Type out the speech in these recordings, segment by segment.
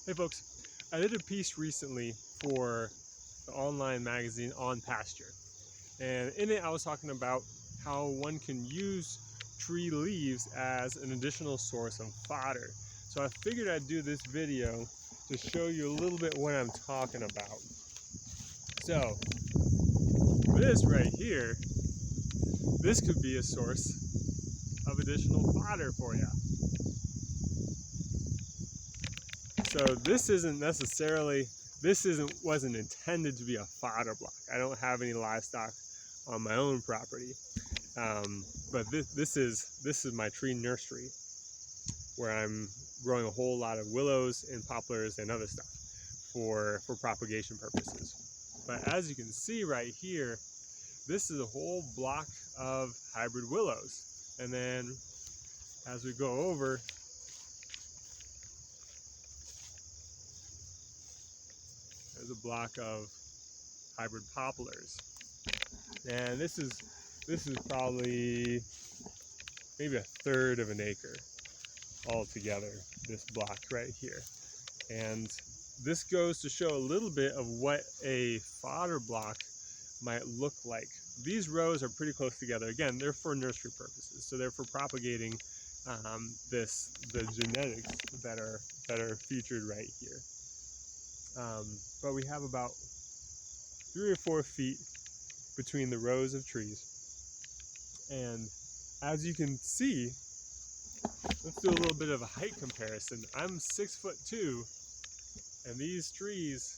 Hey folks, I did a piece recently for the online magazine On Pasture, and in it I was talking about how one can use tree leaves as an additional source of fodder. So I figured I'd do this video to show you a little bit what I'm talking about. So this right here, this could be a source of additional fodder for you. So this wasn't intended to be a fodder block. I don't have any livestock on my own property, but this is my tree nursery where I'm growing a whole lot of willows and poplars and other stuff for propagation purposes. But as you can see right here, this is a whole block of hybrid willows, and then as we go over, there's a block of hybrid poplars, and this is probably maybe a third of an acre altogether, this block right here. And this goes to show a little bit of what a fodder block might look like. These rows are pretty close together. Again, they're for nursery purposes, so they're for propagating the genetics that are featured right here. But we have about 3 or 4 feet between the rows of trees, and as you can see, let's do a little bit of a height comparison. I'm 6'2", and these trees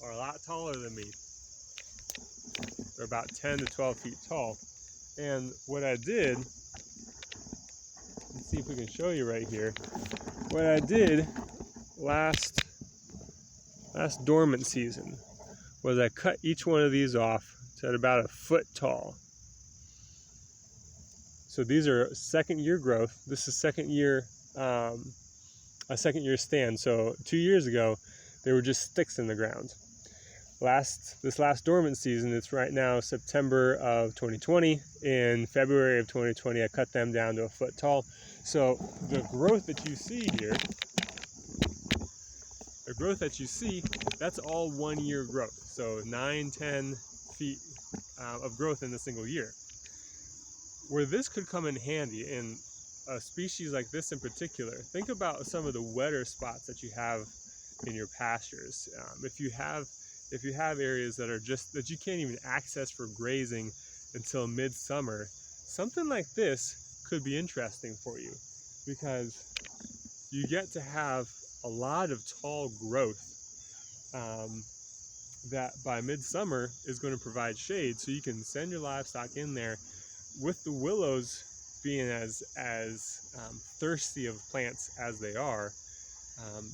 are a lot taller than me. They're about 10 to 12 feet tall. And what I did, let's see if we can show you right here. What I did last dormant season was I cut each one of these off to about 1 foot tall. So these are second year growth. This is a second year stand. So 2 years ago, they were just sticks in the ground. This last dormant season, it's right now September of 2020. In February of 2020, I cut them down to 1 foot tall. So the growth that you see here, that's all 1 year growth. So 9-10 feet of growth in a single year. Where this could come in handy in a species like this in particular, think about some of the wetter spots that you have in your pastures. If you have areas that you can't even access for grazing until midsummer, something like this could be interesting for you, because you get to have a lot of tall growth that by midsummer is going to provide shade, so you can send your livestock in there. With the willows being as thirsty of plants as they are,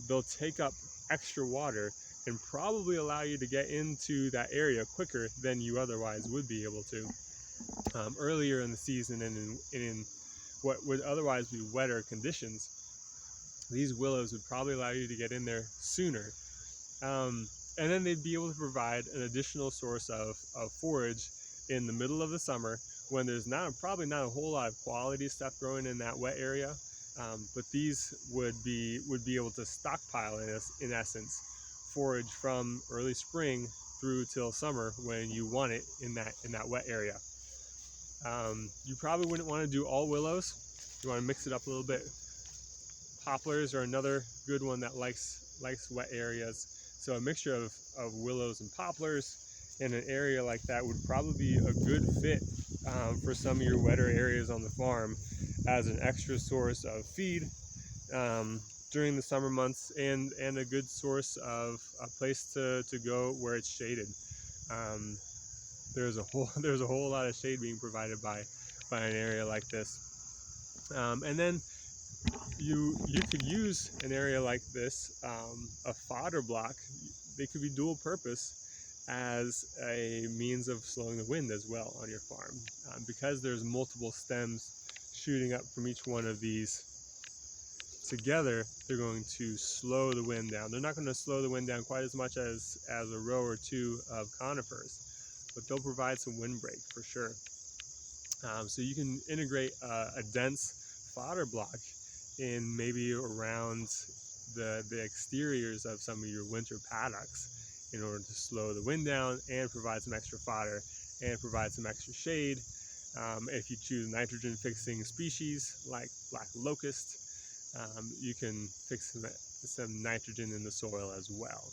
they'll take up extra water and probably allow you to get into that area quicker than you otherwise would be able to earlier in the season, and in what would otherwise be wetter conditions. These willows would probably allow you to get in there sooner, and then they'd be able to provide an additional source of forage in the middle of the summer, when there's probably not a whole lot of quality stuff growing in that wet area, but these would be able to stockpile, in essence, forage from early spring through till summer when you want it in that wet area. You probably wouldn't want to do all willows. You want to mix it up a little bit. Poplars are another good one that likes wet areas. So a mixture of willows and poplars in an area like that would probably be a good fit for some of your wetter areas on the farm, as an extra source of feed during the summer months, and a good source of a place to go where it's shaded. There's a whole lot of shade being provided by an area like this, and then you could use an area like this, a fodder block. They could be dual purpose as a means of slowing the wind as well on your farm, because there's multiple stems shooting up from each one of these together. They're going to slow the wind down. They're not going to slow the wind down quite as much as a row or two of conifers, but they'll provide some windbreak for sure. So you can integrate a dense fodder block in maybe around the exteriors of some of your winter paddocks in order to slow the wind down and provide some extra fodder and provide some extra shade. If you choose nitrogen fixing species like black locust, you can fix some nitrogen in the soil as well.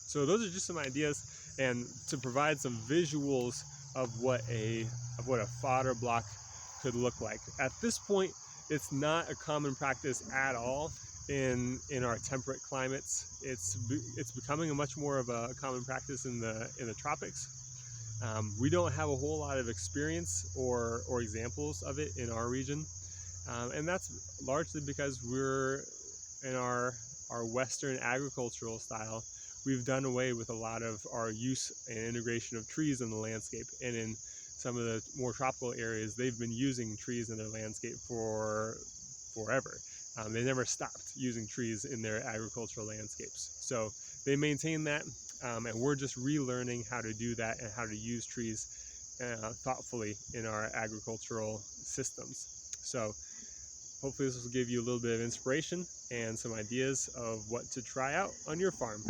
So those are just some ideas, and to provide some visuals of what a fodder block could look like. At this point, it's not a common practice at all in our temperate climates. It's becoming a much more of a common practice in the tropics. We don't have a whole lot of experience or examples of it in our region, and that's largely because we're in our Western agricultural style. We've done away with a lot of our use and integration of trees in the landscape, and in some of the more tropical areas, they've been using trees in their landscape for forever. They never stopped using trees in their agricultural landscapes. So they maintain that, and we're just relearning how to do that and how to use trees thoughtfully in our agricultural systems. So hopefully this will give you a little bit of inspiration and some ideas of what to try out on your farm.